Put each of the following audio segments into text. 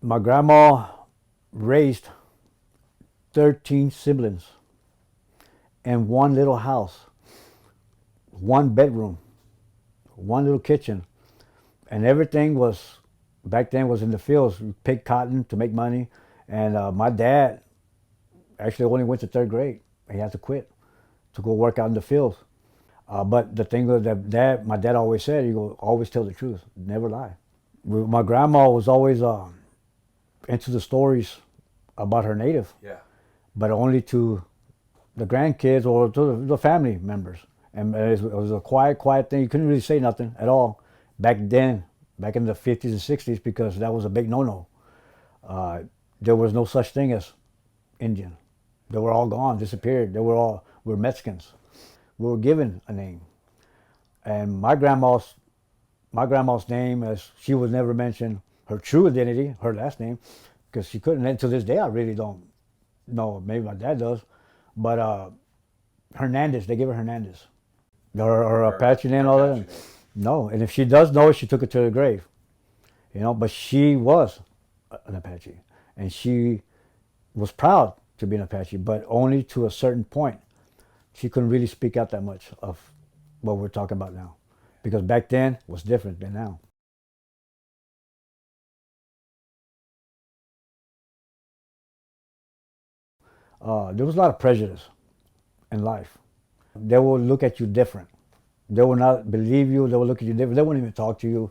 My grandma raised 13 siblings in one little house, one bedroom, one little kitchen, and everything was back then was in the fields. We picked cotton to make money, and my dad actually only went to third grade. He had to quit to go work out in the fields. But the thing was that my dad always said, "You go always tell the truth, never lie." My grandma was always into the stories about her native, Yeah. but only to the grandkids or to the family members. And it was a quiet thing. You couldn't really say nothing at all back then, back in the 50s and 60s, because that was a big no-no. Uh, there was no such thing as Indian. They were all gone, disappeared. We're Mexicans. We were given a name. And my grandma's name, as she was never mentioned her true identity, her last name, because she couldn't. And to this day, I really don't know. Maybe my dad does, but Hernandez. They gave her Hernandez. Her Apache name, and Her all Apache that. name. No, and if she does know it, she took it to the grave. But she was an Apache, and she was proud to be an Apache, but only to a certain point. She couldn't really speak out that much of what we're talking about now, because back then was different than now. There was a lot of prejudice in life. They will look at you different. They will not believe you. They will look at you different. They won't even talk to you.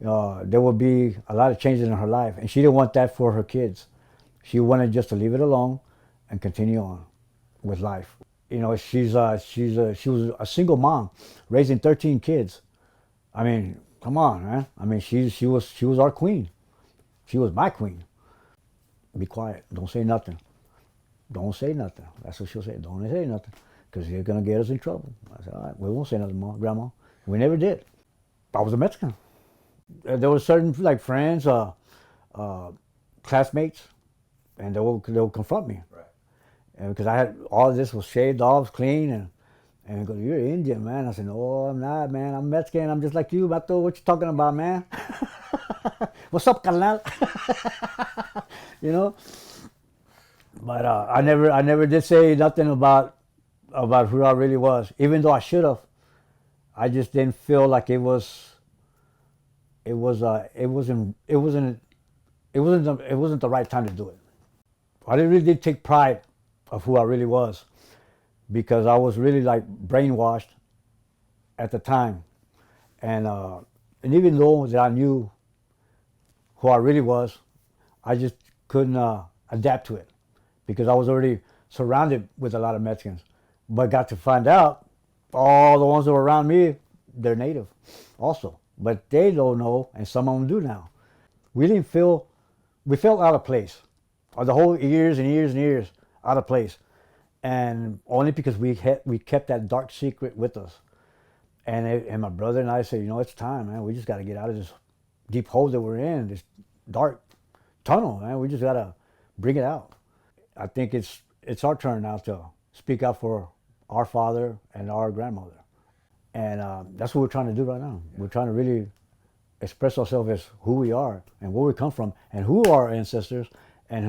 There will be a lot of changes in her life, and she didn't want that for her kids. She wanted just to leave it alone and continue on with life. She was a single mom, raising 13 kids. I mean, come on, man. I mean, she was our queen. She was my queen. Be quiet. Don't say nothing. Don't say nothing. That's what she'll say. Don't say nothing, because you're gonna get us in trouble. I said, all right, we won't say nothing more, Grandma. We never did. I was a Mexican. There were certain like friends, uh, classmates, and they will confront me, Right. and because I had all of this was shaved off, clean, and go, you're Indian, man. I said, no, I'm not, man. I'm Mexican. I'm just like you, Bato. What you talking about, man? What's up, carnal? you know. But I never did say nothing about who I really was, even though I should have. I just didn't feel like it wasn't the right time to do it. I didn't really take pride of who I really was, because I was really like brainwashed at the time, and even though that I knew who I really was, I just couldn't adapt to it, because I was already surrounded with a lot of Mexicans, but got to find out all the ones that were around me, they're native also, but they don't know, and some of them do now. We didn't feel we felt out of place, or the whole years and years and years out of place, and only because we kept that dark secret with us. And my brother and I said, it's time, man. We just got to get out of this deep hole that we're in, this dark tunnel, man. We just got to bring it out. I think it's our turn now to speak out for our father and our grandmother, and that's what we're trying to do right now. We're trying to really express ourselves as who we are and where we come from and who are our ancestors, and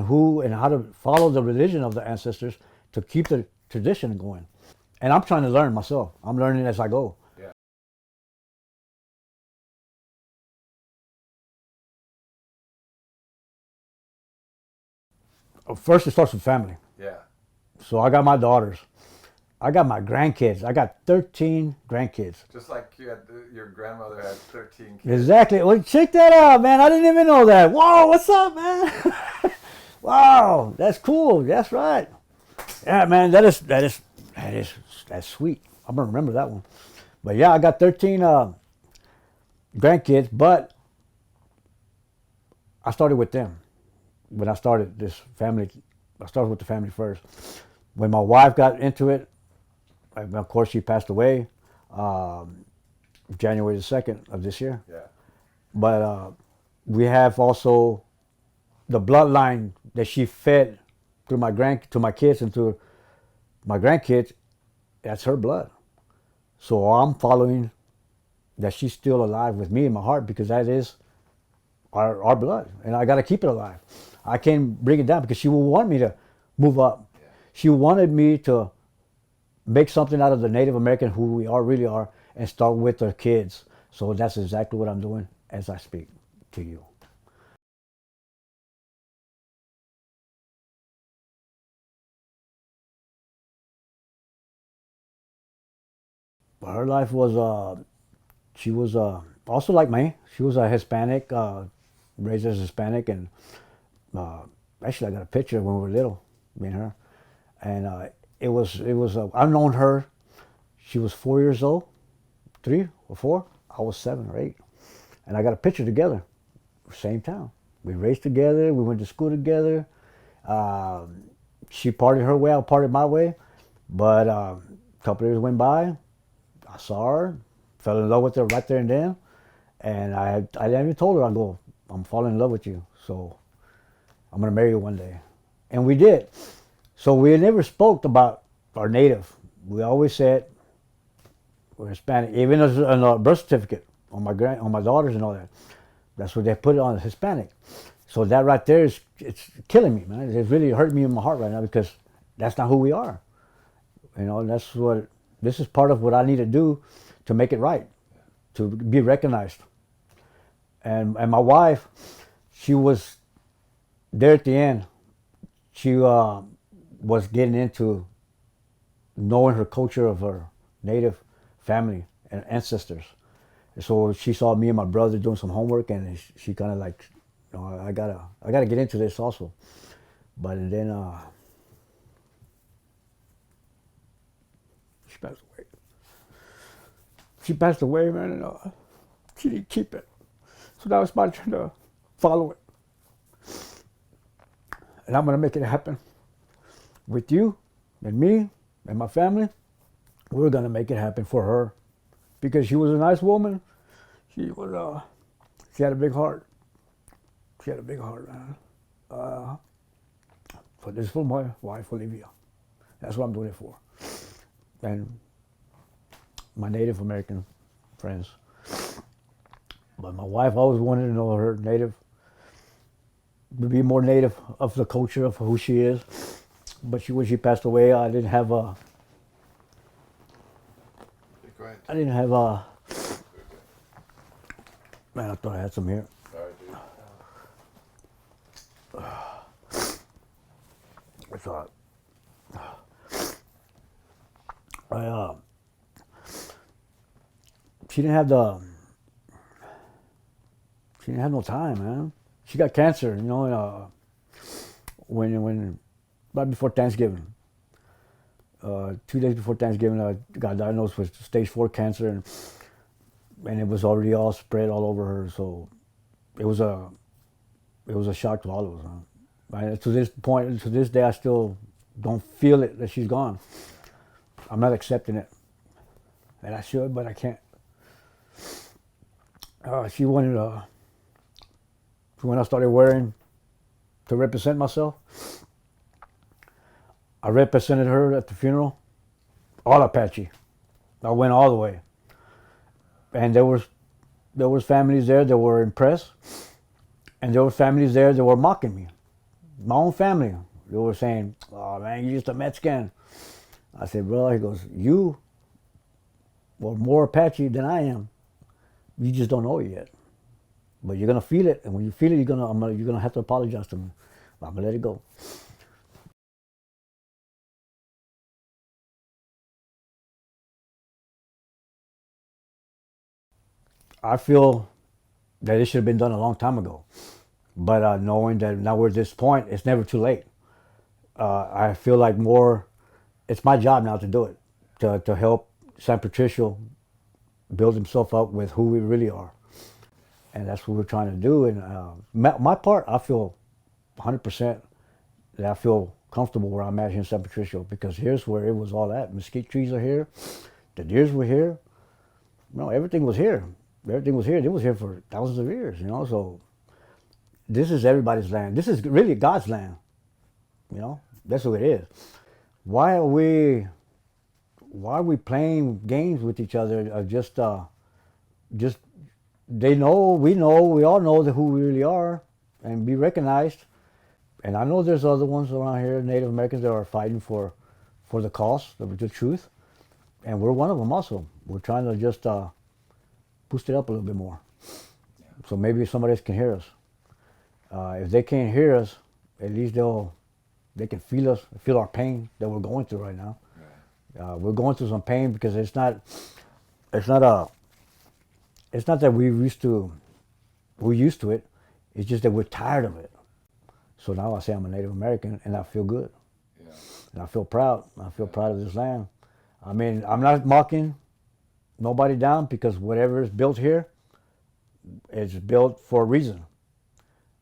how to follow the religion of the ancestors to keep the tradition going. And I'm trying to learn myself. I'm learning as I go. Yeah. First, it starts with family. Yeah. So I got my daughters. I got my grandkids. I got 13 grandkids. Just like your grandmother had 13 kids. Exactly. Well, check that out, man. I didn't even know that. Whoa, what's up, man? Wow, that's cool. That's right. Yeah, man, that's sweet. I'm gonna remember that one. But yeah, I got 13 grandkids, but I started with them. When I started this family, I started with the family first. When my wife got into it, of course, she passed away um, January the 2nd of this year. Yeah. But we have also the bloodline that she fed through to my kids and to my grandkids. That's her blood. So I'm following that she's still alive with me in my heart, because that is our blood, and I got to keep it alive. I can't bring it down because she will want me to move up. Yeah. She wanted me to make something out of the Native American who we are really are, and start with the kids. So that's exactly what I'm doing as I speak to you. But her life was she was also like me. She was a Hispanic, raised as Hispanic, and uh, actually I got a picture when we were little, me and her, and it was I've known her. She was 4 years old, 3 or 4. I was 7 or 8, and I got a picture together, same town. We raced together. We went to school together. Uh, she partied her way, I partied my way. But a couple of years went by. I saw her, fell in love with her right there and then. And I even told her, I go, I'm falling in love with you. So I'm going to marry you one day. And we did. So we never spoke about our native. We always said we're Hispanic. Even as on a birth certificate on my daughters and all that. That's what they put it on, Hispanic. So that right there it's killing me, man. It's really hurting me in my heart right now because that's not who we are. This is part of what I need to do to make it right, to be recognized. And my wife, she was there at the end. She was getting into knowing her culture of her native family and ancestors. So she saw me and my brother doing some homework, and she kind of like, I gotta get into this also. But and then she passed away. She passed away, man, and she didn't keep it. So now it's my turn to follow it, and I'm gonna make it happen with you and me and my family. We're gonna make it happen for her because she was a nice woman. She was she had a big heart. She had a big heart, man. So this is for my wife, Olivia. That's what I'm doing it for. And my Native American friends. But my wife always wanted to know her native, to be more native of the culture of who she is. But when she passed away, I didn't have a, Go ahead. I didn't have a, man, I thought I had some here. All right, dude. I thought, she didn't have she didn't have no time, man. She got cancer, when right before Thanksgiving. 2 days before Thanksgiving, I got diagnosed with stage 4 cancer, and it was already all spread all over her. So it was a shock to all of us. Huh? To this day, I still don't feel it that she's gone. I'm not accepting it, and I should, but I can't. She wanted when I started wearing to represent myself. I represented her at the funeral, all Apache. I went all the way, and there was families there that were impressed, and there were families there that were mocking me. My own family, they were saying, "Oh man, you're just a Mexican." I said, "Bro," he goes, "You were more Apache than I am. You just don't know it yet, but you're gonna feel it, and when you feel it, you're gonna have to apologize to me. I'm gonna let it go." I feel that it should have been done a long time ago. But knowing that now we're at this point, it's never too late. I feel like it's my job now to do it, to help San Patricio build himself up with who we really are. And that's what we're trying to do. And my part, I feel 100% that I feel comfortable where I'm at here in San Patricio, because here's where it was all at. Mesquite trees are here. The deers were here. Everything was here. Everything was here. It was here for thousands of years, so this is everybody's land. This is really God's land. That's what it is. Why are we playing games with each other of just they know, we all know who we really are, and be recognized. And I know there's other ones around here, Native Americans, that are fighting for the cause, the truth. And we're one of them also. We're trying to just boost it up a little bit more. Yeah. So maybe somebody else can hear us. If they can't hear us, at least they can feel us, feel our pain that we're going through right now. Right. We're going through some pain because it's not that we're used to it. It's just that we're tired of it. So now I say I'm a Native American and I feel good. Yeah. And I feel proud. I feel proud of this land. I mean, I'm not mocking nobody down, because whatever is built here is built for a reason.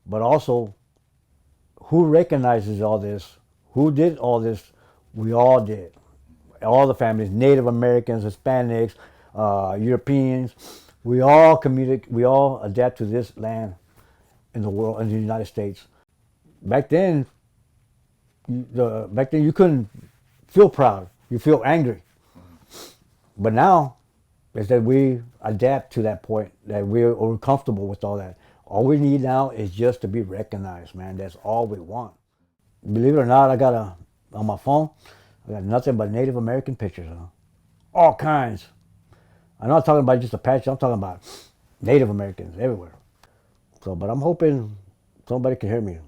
But also, who recognizes all this? Who did all this? We all did. All the families, Native Americans, Hispanics, Europeans, we all communicate, we all adapt to this land in the world, in the United States. Back then you couldn't feel proud. You feel angry. But now, is that we adapt to that point, that we're comfortable with all that. All we need now is just to be recognized, man. That's all we want. Believe it or not, on my phone, I got nothing but Native American pictures, all kinds. I'm not talking about just a patch. I'm talking about Native Americans everywhere. So, but I'm hoping somebody can hear me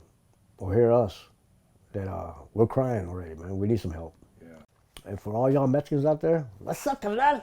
or hear us. That we're crying already, man. We need some help. Yeah. And for all y'all Mexicans out there, what's up, carnal?